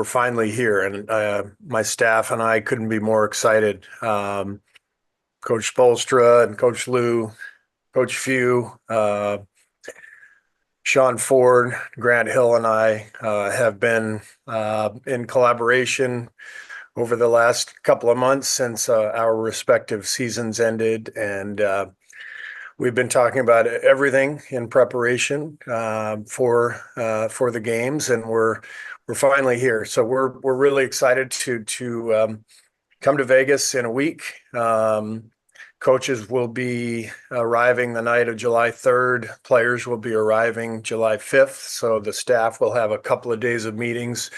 we're finally here, and my staff and I couldn't be more excited. Coach Spoelstra and Coach Lue, Coach Few, Sean Ford, Grant Hill, and I have been in collaboration over the last couple of months since our respective seasons ended, and we've been talking about everything in preparation for the games, and we're finally here. So we're really excited to come to Vegas in a week. Coaches will be arriving the night of July 3rd. Players will be arriving July 5th. So the staff will have a couple of days of meetings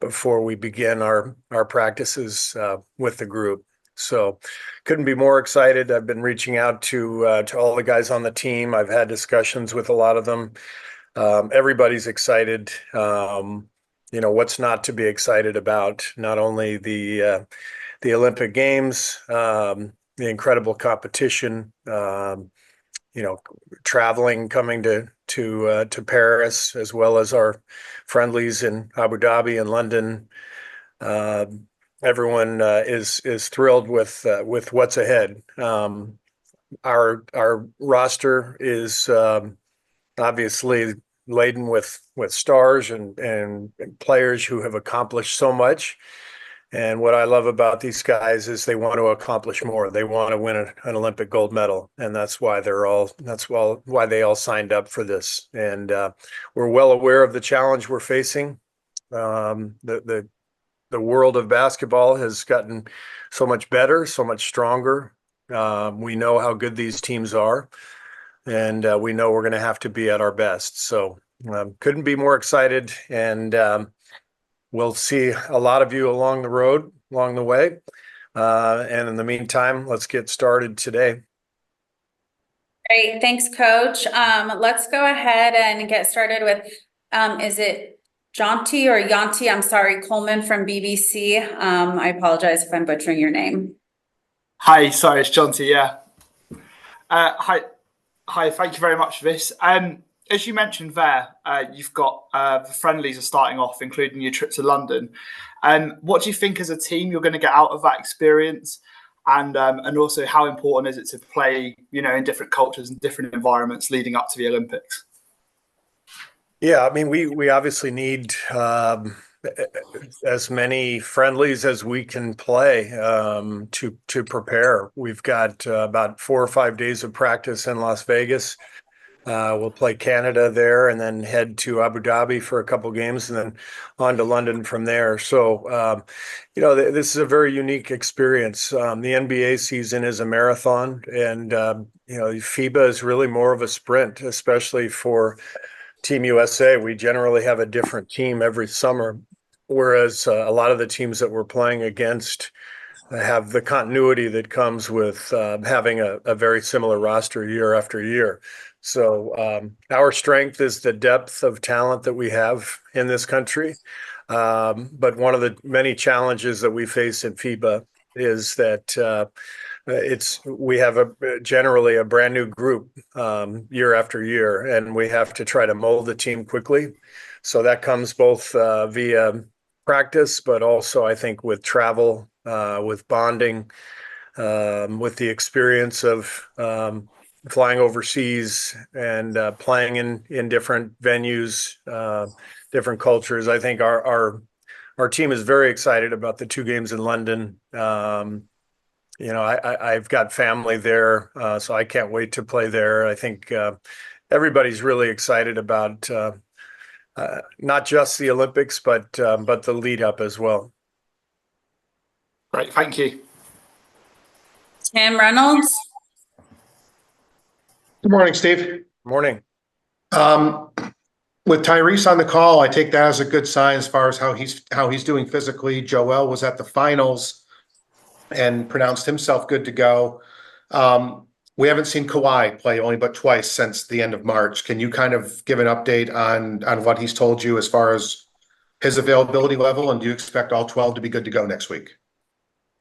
before we begin our practices with the group. So couldn't be more excited. I've been reaching out to all the guys on the team. I've had discussions with a lot of them. Everybody's excited. What's not to be excited about? Not only the Olympic Games, the incredible competition, traveling, coming to Paris, as well as our friendlies in Abu Dhabi and London. Everyone is thrilled with what's ahead. Our roster is obviously laden with stars and players who have accomplished so much. And what I love about these guys is they want to accomplish more. They want to win an Olympic gold medal, and that's why why they all signed up for this. And we're well aware of the challenge we're facing. The world of basketball has gotten so much better, so much stronger. We know how good these teams are, and we know we're going to have to be at our best. So couldn't be more excited, and we'll see a lot of you along the way. And in the meantime, let's get started today. Great. Thanks, Coach. Let's go ahead and get started with, is it Jonty or Jonty? I'm sorry, Colman from BBC. I apologize if I'm butchering your name. Hi, sorry, it's Jonty, yeah. Hi, thank you very much for this. As you mentioned there, you've got the friendlies are starting off, including your trip to London. What do you think as a team you're going to get out of that experience? And also how important is it to play, in different cultures and different environments leading up to the Olympics? Yeah, I mean, we obviously need as many friendlies as we can play to prepare. We've got about 4 or 5 days of practice in Las Vegas. We'll play Canada there and then head to Abu Dhabi for a couple games and then on to London from there. So, this is a very unique experience. The NBA season is a marathon, and, FIBA is really more of a sprint, especially for Team USA. We generally have a different team every summer, whereas a lot of the teams that we're playing against have the continuity that comes with having a very similar roster year after year. So our strength is the depth of talent that we have in this country. But one of the many challenges that we face in FIBA is that we have generally a brand new group year after year, and we have to try to mold the team quickly. So that comes both via practice, but also I think with travel, with bonding, with the experience of flying overseas and playing in different venues, different cultures. I think our team is very excited about the 2 games in London. I've got family there, so I can't wait to play there. I think everybody's really excited about not just the Olympics, but the lead up as well. Great, thank you. Tim Reynolds. Good morning, Steve. Morning. With Tyrese on the call, I take that as a good sign as far as how he's doing physically. Joel was at the finals and pronounced himself good to go. We haven't seen Kawhi play only but twice since the end of March. Can you kind of give an update on what he's told you as far as his availability level, and do you expect all 12 to be good to go next week?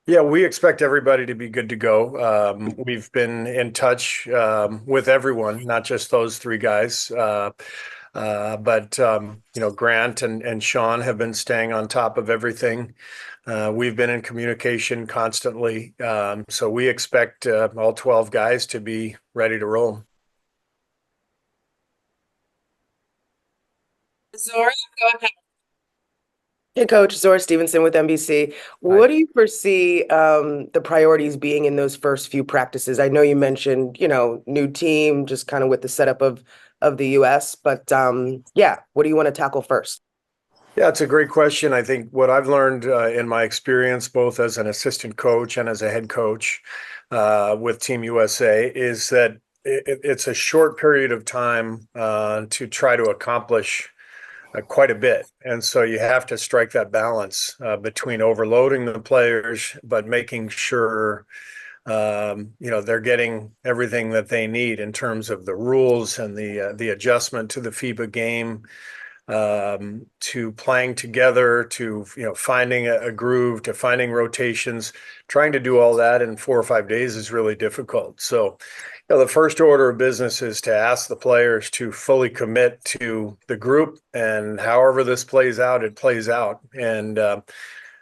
Yeah, we expect everybody to be good to go. We've been in touch with everyone, not just those 3 guys. But Grant and Sean have been staying on top of everything. We've been in communication constantly. So we expect all 12 guys to be ready to roll. Zora, go ahead. Hey, Coach. Zora Stevenson with NBC. What do you foresee the priorities being in those first few practices? I know you mentioned, new team, just kind of with the setup of the US, but what do you want to tackle first? Yeah, it's a great question. I think what I've learned in my experience, both as an assistant coach and as a head coach with Team USA, is that it's a short period of time to try to accomplish quite a bit. And so you have to strike that balance between overloading the players, but making sure they're getting everything that they need in terms of the rules and the adjustment to the FIBA game, to playing together, to finding a groove, to finding rotations. Trying to do all that in 4 or 5 days is really difficult. So the first order of business is to ask the players to fully commit to the group, and however this plays out, it plays out. And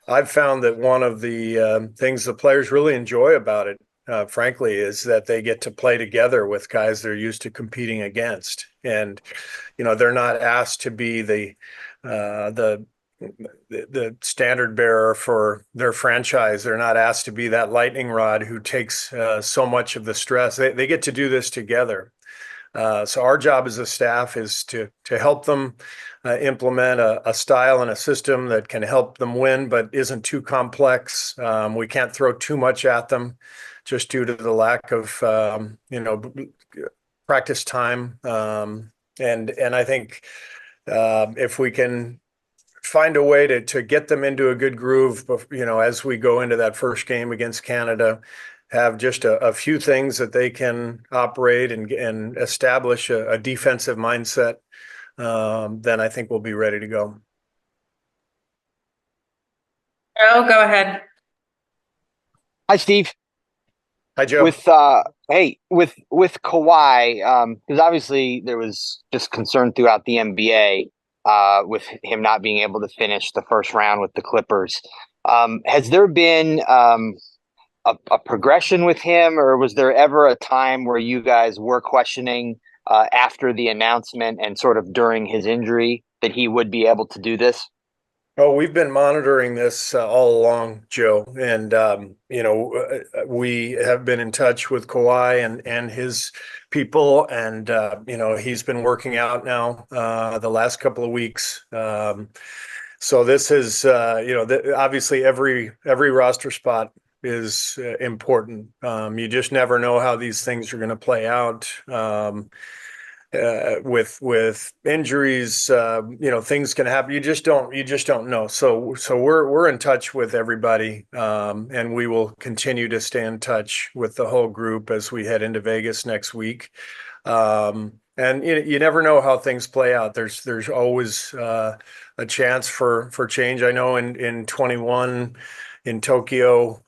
I've found that one of the things the players really enjoy about it, frankly, is that they get to play together with guys they're used to competing against. And, they're not asked to be the standard bearer for their franchise. They're not asked to be that lightning rod who takes so much of the stress. They get to do this together. So our job as a staff is to help them implement a style and a system that can help them win, but isn't too complex. We can't throw too much at them just due to the lack of, practice time. And I think if we can find a way to get them into a good groove, as we go into that first game against Canada, have just a few things that they can operate and establish a defensive mindset, then I think we'll be ready to go. Joe, go ahead. Hi, Steve. Hi, Joe. With Kawhi, because obviously there was just concern throughout the NBA with him not being able to finish the first round with the Clippers. Has there been a progression with him, or was there ever a time where you guys were questioning after the announcement and sort of during his injury that he would be able to do this? Oh, we've been monitoring this all along, Joe, and we have been in touch with Kawhi and his people, and he's been working out now the last couple of weeks. So this is obviously every roster spot is important. You just never know how these things are going to play out. With injuries, things can happen. You just don't know. So we're in touch with everybody, and we will continue to stay in touch with the whole group as we head into Vegas next week. And you never know how things play out. There's always a chance for change. I know in 21 in Tokyo,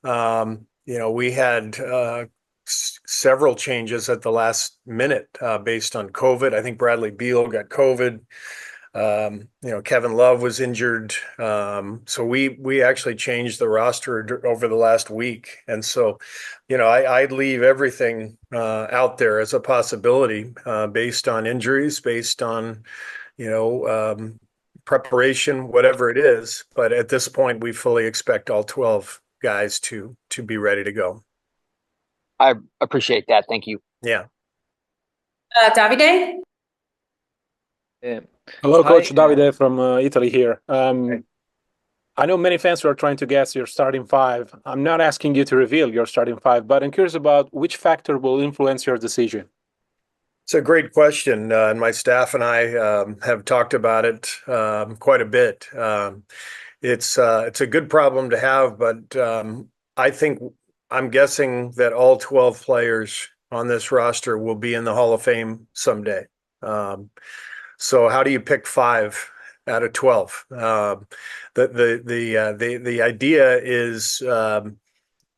we had several changes at the last minute based on COVID. I think Bradley Beal got COVID. Kevin Love was injured. So we actually changed the roster over the last week. And so, I'd leave everything out there as a possibility based on injuries, based on, preparation, whatever it is. But at this point, we fully expect all 12 guys to be ready to go. I appreciate that. Thank you. Yeah. Davide? Hello, Hi. Coach Davide from Italy here. I know many fans are trying to guess your starting five. I'm not asking you to reveal your starting five, but I'm curious about which factor will influence your decision. It's a great question, and my staff and I have talked about it quite a bit. It's a good problem to have, but I'm guessing that all 12 players on this roster will be in the Hall of Fame someday. So how do you pick 5 out of 12? The idea is,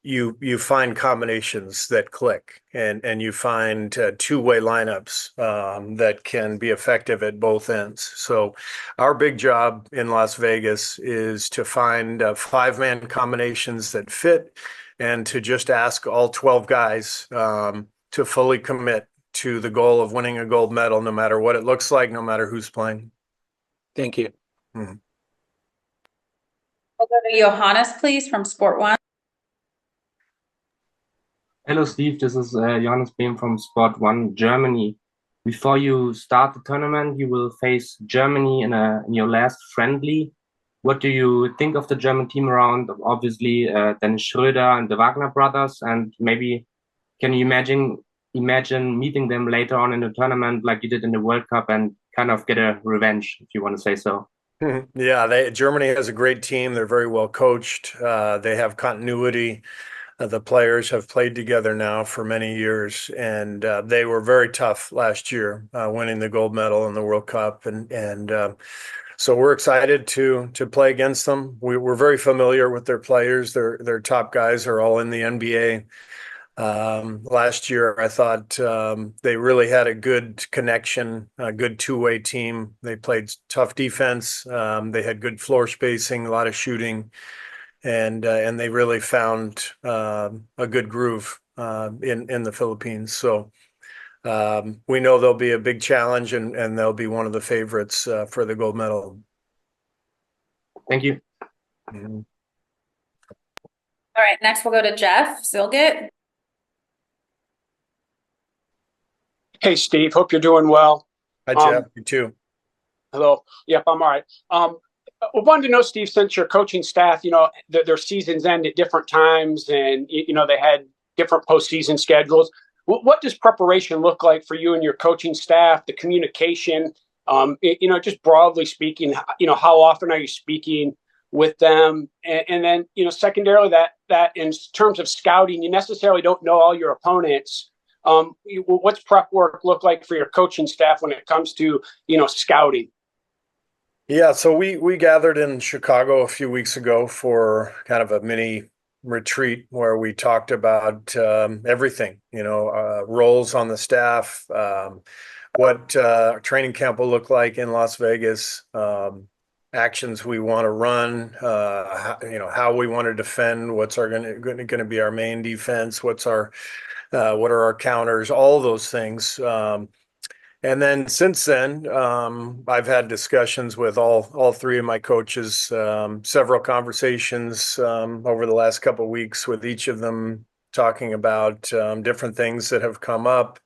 you find combinations that click, and you find two-way lineups that can be effective at both ends. So our big job in Las Vegas is to find five-man combinations that fit, and to just ask all 12 guys to fully commit to the goal of winning a gold medal, no matter what it looks like, no matter who's playing. Thank you. Mhm. We'll go to Johannes, please, from Sport One. Hello, Steve. This is Johannes Behm from Sport One Germany. Before you start the tournament, you will face Germany in your last friendly. What do you think of the German team around? Obviously, Dennis Schröder and the Wagner brothers, and maybe can you imagine meeting them later on in the tournament like you did in the World Cup and kind of get a revenge, if you want to say so? Yeah, Germany has a great team. They're very well coached. They have continuity. The players have played together now for many years, and they were very tough last year, winning the gold medal in the World Cup, and so we're excited to play against them. We're very familiar with their players. Their top guys are all in the NBA. Last year, I thought they really had a good connection, a good two-way team. They played tough defense. They had good floor spacing, a lot of shooting, and they really found a good groove in the Philippines. So we know they'll be a big challenge, and they'll be one of the favorites for the gold medal. Thank you. Mhm. All right, next we'll go to Jeff Zilgit. Hey, Steve. Hope you're doing well. Hi, Jeff. You too. Hello. Yep, I'm all right. I wanted to know, Steve, since your coaching staff, their seasons end at different times, and they had different postseason schedules. What does preparation look like for you and your coaching staff? The communication, just broadly speaking, how often are you speaking with them? And then, secondarily, that in terms of scouting, you necessarily don't know all your opponents. What's prep work look like for your coaching staff when it comes to, scouting? Yeah, so we gathered in Chicago a few weeks ago for kind of a mini retreat where we talked about everything, roles on the staff, what training camp will look like in Las Vegas, actions we want to run, how we want to defend, what's going to be our main defense, what are our counters, all those things. And then since then, I've had discussions with all three of my coaches, several conversations over the last couple of weeks with each of them, talking about different things that have come up,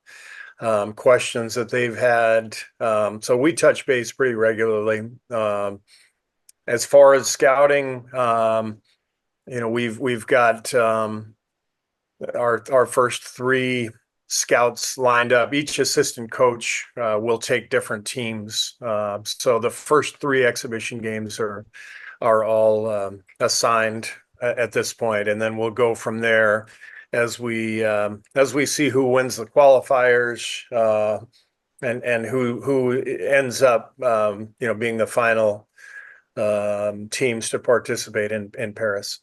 questions that they've had. So we touch base pretty regularly. As far as scouting, we've got our first three scouts lined up. Each assistant coach will take different teams. So the first three exhibition games are all assigned at this point, and then we'll go from there as we see who wins the qualifiers and who ends up being the final teams to participate in Paris.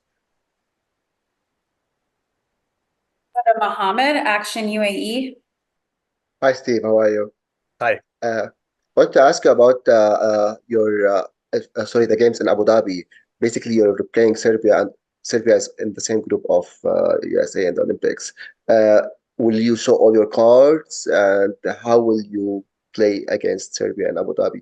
Mohammed, Action UAE. Hi, Steve. How are you? Hi. I want to ask about the games in Abu Dhabi. Basically, you're playing Serbia, and Serbia is in the same group of USA and the Olympics. Will you show all your cards, and how will you play against Serbia in Abu Dhabi?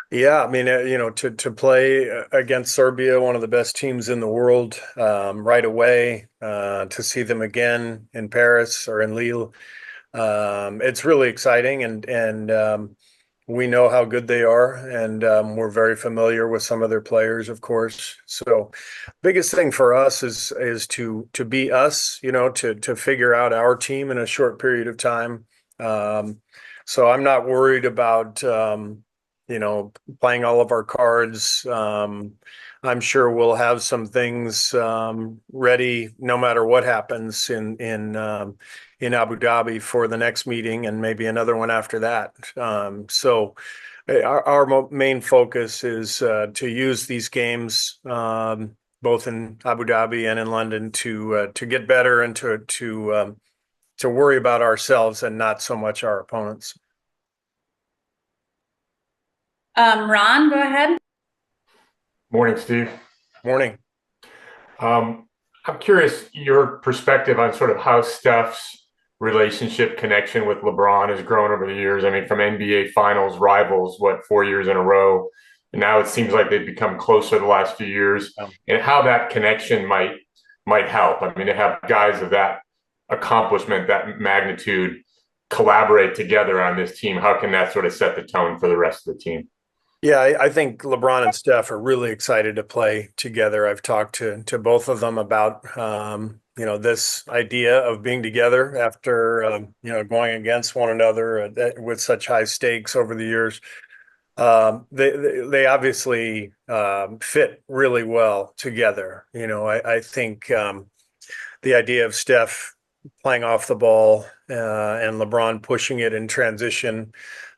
Yeah, I mean, to play against Serbia, one of the best teams in the world, right away, to see them again in Paris or in Lille, it's really exciting, and we know how good they are, and we're very familiar with some of their players, of course. So, biggest thing for us is to be us, to figure out our team in a short period of time. So I'm not worried about playing all of our cards. I'm sure we'll have some things ready no matter what happens in Abu Dhabi for the next meeting, and maybe another one after that. So our main focus is to use these games both in Abu Dhabi and in London to get better and to worry about ourselves and not so much our opponents. Ron, go ahead. Morning, Steve. Morning. I'm curious your perspective on sort of how Steph's relationship connection with LeBron has grown over the years. I mean, from NBA Finals rivals, 4 years in a row, and now it seems like they've become closer the last few years, and how that connection might help. I mean, to have guys of that accomplishment, that magnitude, collaborate together on this team, how can that sort of set the tone for the rest of the team? Yeah, I think LeBron and Steph are really excited to play together. I've talked to both of them about this idea of being together after going against one another with such high stakes over the years. They obviously fit really well together. I think the idea of Steph playing off the ball and LeBron pushing it in transition,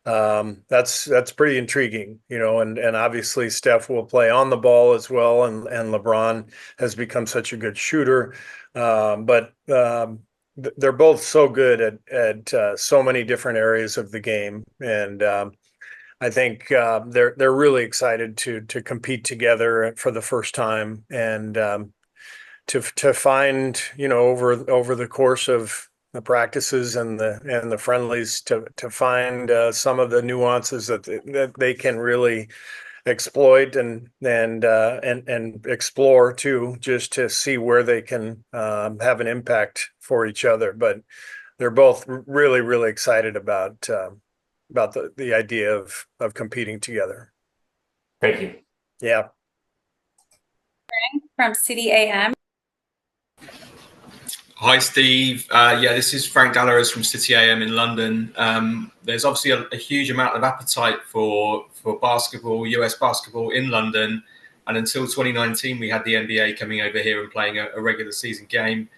that's pretty intriguing, and obviously Steph will play on the ball as well, and LeBron has become such a good shooter, but they're both so good at so many different areas of the game, and I think they're really excited to compete together for the first time, and to find over the course of the practices and the friendlies to find some of the nuances that they can really exploit and explore too, just to see where they can have an impact for each other. But they're both really, really excited about the idea of competing together. Thank you. Yeah. From City AM. Hi, Steve. This is Frank Dallaros from City AM in London. There's obviously a huge amount of appetite for basketball, US basketball in London. And until 2019, we had the NBA coming over here and playing a regular season game.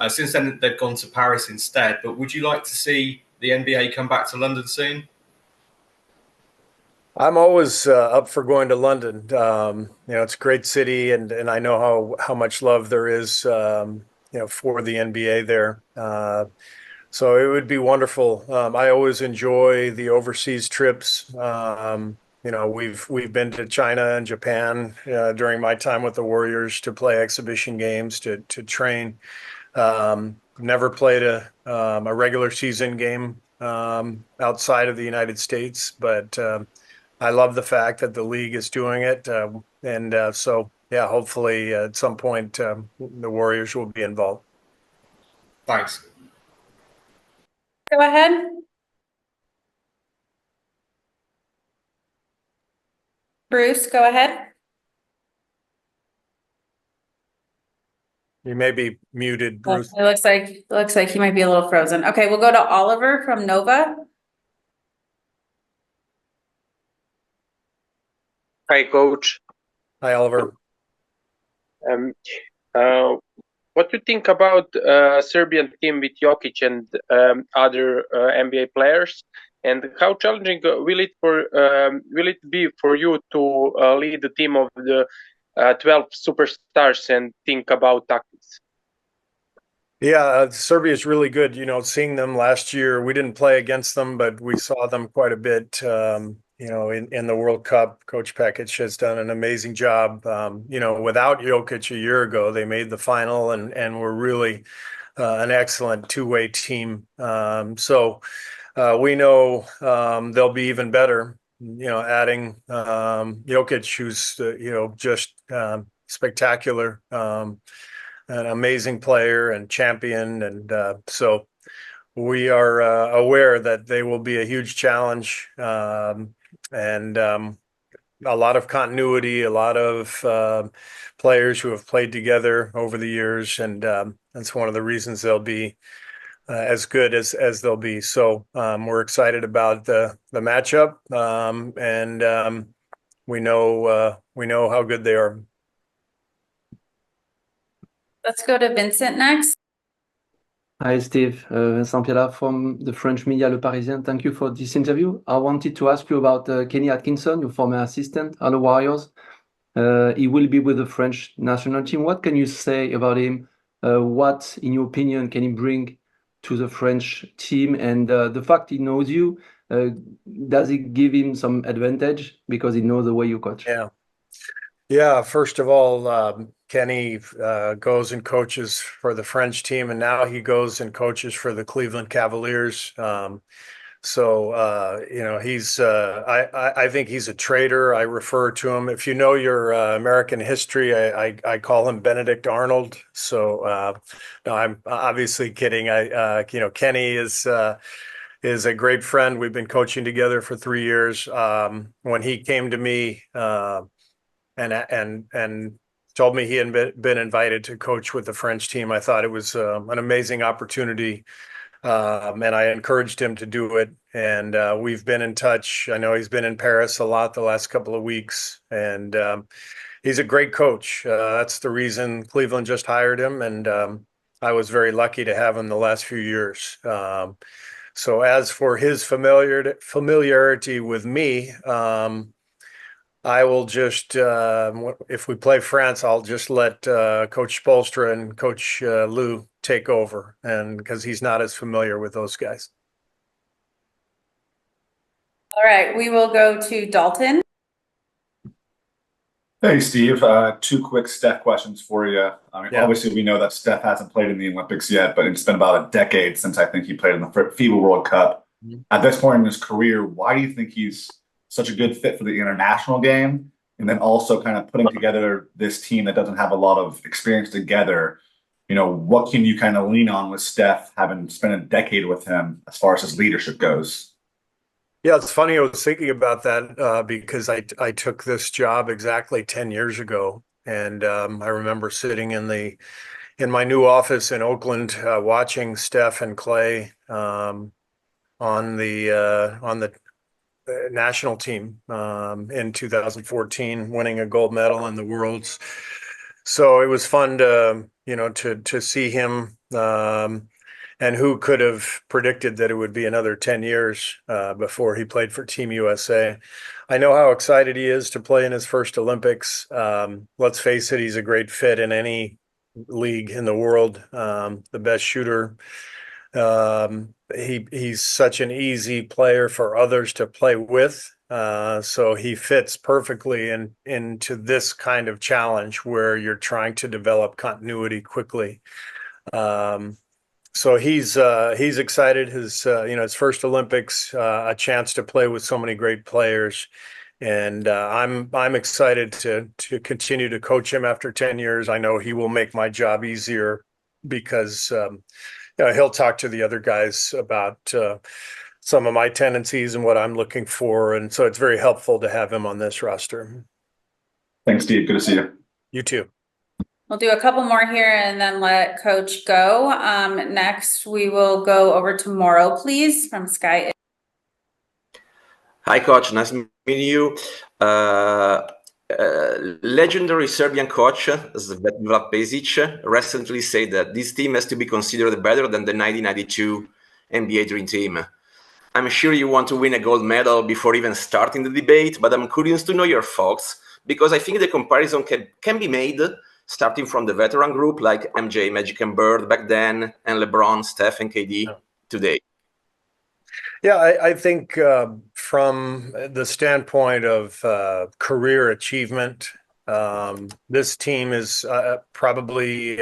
Since then, they've gone to Paris instead. But would you like to see the NBA come back to London soon? I'm always up for going to London. It's a great city, and I know how much love there is for the NBA there. So it would be wonderful. I always enjoy the overseas trips. We've been to China and Japan during my time with the Warriors to play exhibition games, to train. Never played a regular season game outside of the United States, but I love the fact that the league is doing it. So hopefully at some point the Warriors will be involved. Thanks. Go ahead. Bruce, go ahead. You may be muted, Bruce. It looks like he might be a little frozen. Okay, we'll go to Oliver from Nova. Hi, Coach. Hi, Oliver. What do you think about Serbian team with Jokic and other NBA players, and how challenging will it be for you to lead the team of the 12 superstars and think about tactics? Yeah, Serbia is really good. Seeing them last year, we didn't play against them, but we saw them quite a bit. In the World Cup. Coach Pekic has done an amazing job. Without Jokic a year ago, they made the final and were really an excellent two-way team. So we know they'll be even better, adding Jokic, who's, just spectacular, an amazing player and champion. And so we are aware that they will be a huge challenge. And a lot of continuity, a lot of players who have played together over the years, and that's one of the reasons they'll be as good as they'll be. So we're excited about the matchup, and we know how good they are. Let's go to Vincent next. Hi, Steve. Vincent Piala from the French media Le Parisien. Thank you for this interview. I wanted to ask you about Kenny Atkinson, your former assistant at the Warriors. He will be with the French national team. What can you say about him? What, in your opinion, can he bring to the French team? And the fact he knows you, does it give him some advantage because he knows the way you coach? Yeah. Yeah, first of all, Kenny goes and coaches for the French team, and now he goes and coaches for the Cleveland Cavaliers. He's I think he's a traitor. I refer to him. If you know your American history, I call him Benedict Arnold. So no, I'm obviously kidding. Kenny is a great friend. We've been coaching together for 3 years. When he came to me and told me he had been invited to coach with the French team, I thought it was an amazing opportunity. And I encouraged him to do it. And we've been in touch. I know he's been in Paris a lot the last couple of weeks. And he's a great coach. That's the reason Cleveland just hired him. And I was very lucky to have him the last few years. So as for his familiarity with me, I will just, if we play France, I'll just let Coach Spoelstra and Coach Lue take over, and because he's not as familiar with those guys. All right, we will go to Dalton. Hey, Steve. Two quick Steph questions for you. Obviously, we know that Steph hasn't played in the Olympics yet, but it's been about a decade since I think he played in the FIBA World Cup. At this point in his career, why do you think he's such a good fit for the international game? And then also kind of putting together this team that doesn't have a lot of experience together, what can you kind of lean on with Steph, having spent a decade with him as far as his leadership goes? Yeah, it's funny. I was thinking about that because I took this job exactly 10 years ago. And I remember sitting in my new office in Oakland, watching Steph and Clay on the national team in 2014, winning a gold medal in the Worlds. So it was fun to see him. And who could have predicted that it would be another 10 years before he played for Team USA? I know how excited he is to play in his first Olympics. Let's face it, he's a great fit in any league in the world. The best shooter. He's such an easy player for others to play with. So he fits perfectly into this kind of challenge where you're trying to develop continuity quickly. So he's excited. His first Olympics, a chance to play with so many great players, and I'm excited to continue to coach him after 10 years. I know he will make my job easier because he'll talk to the other guys about some of my tendencies and what I'm looking for, and so it's very helpful to have him on this roster. Thanks, Steve. Good to see you. You too. We'll do a couple more here and then let Coach go. Next, we will go over to Morrow, please, from Sky. Hi, Coach. Nice meeting you. Legendary Serbian coach Svetislav Pešić recently said that this team has to be considered better than the 1992 NBA Dream Team. I'm sure you want to win a gold medal before even starting the debate, but I'm curious to know your thoughts because I think the comparison can be made starting from the veteran group like MJ, Magic and Bird back then, and LeBron, Steph, and KD today. Yeah, I think from the standpoint of career achievement, this team is probably,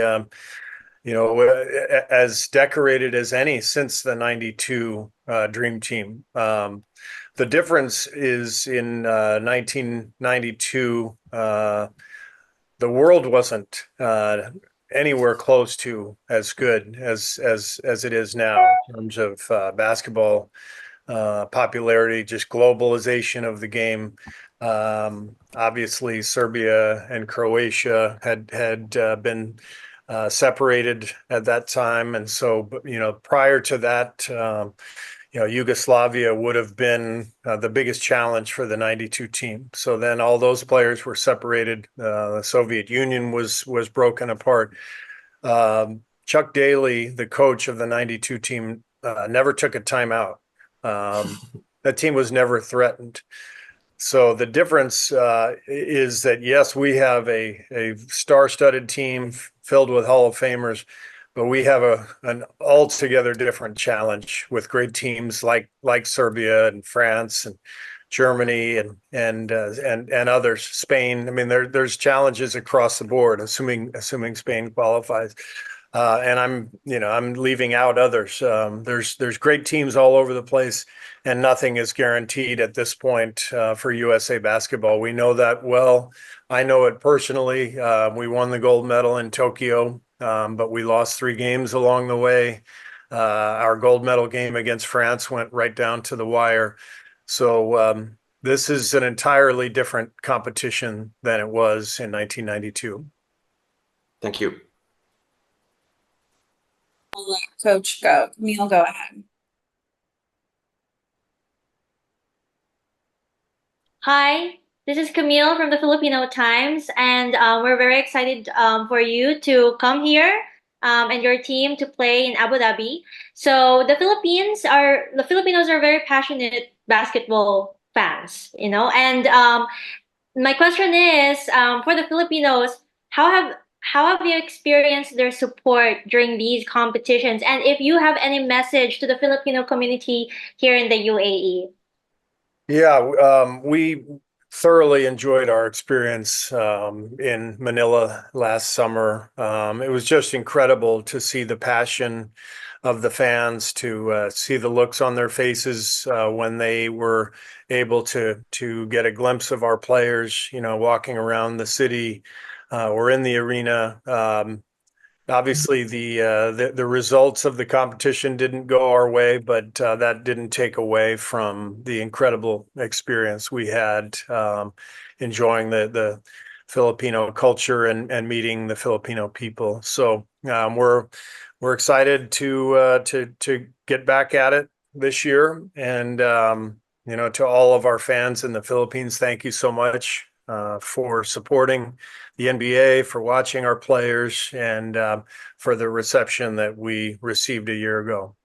as decorated as any since the 92 Dream Team. The difference is in 1992, the world wasn't anywhere close to as good as it is now in terms of basketball popularity, just globalization of the game. Obviously, Serbia and Croatia had been separated at that time, and so prior to that, Yugoslavia would have been the biggest challenge for the 92 team. So then all those players were separated. The Soviet Union was broken apart. Chuck Daly, the coach of the 92 team, never took a timeout. That team was never threatened. So the difference is that, yes, we have a star-studded team filled with Hall of Famers, but we have an altogether different challenge with great teams like Serbia and France and Germany and others, Spain. I mean, there's challenges across the board, assuming Spain qualifies. And I'm leaving out others. There's great teams all over the place, and nothing is guaranteed at this point for USA basketball. We know that well. I know it personally. We won the gold medal in Tokyo, but we lost 3 games along the way. Our gold medal game against France went right down to the wire. So this is an entirely different competition than it was in 1992. Thank you. I'll let Coach go. Camille, go ahead. Hi, this is Camille from the Filipino Times, and we're very excited for you to come here and your team to play in Abu Dhabi. So the Filipinos are very passionate basketball fans, and my question is, for the Filipinos, how have you experienced their support during these competitions? And if you have any message to the Filipino community here in the UAE? Yeah, we thoroughly enjoyed our experience in Manila last summer. It was just incredible to see the passion of the fans, to see the looks on their faces when they were able to get a glimpse of our players, walking around the city or in the arena. Obviously, the results of the competition didn't go our way, but that didn't take away from the incredible experience we had enjoying the Filipino culture and meeting the Filipino people. So we're excited to get back at it this year. And to all of our fans in the Philippines, thank you so much for supporting the NBA, for watching our players, and for the reception that we received a year ago.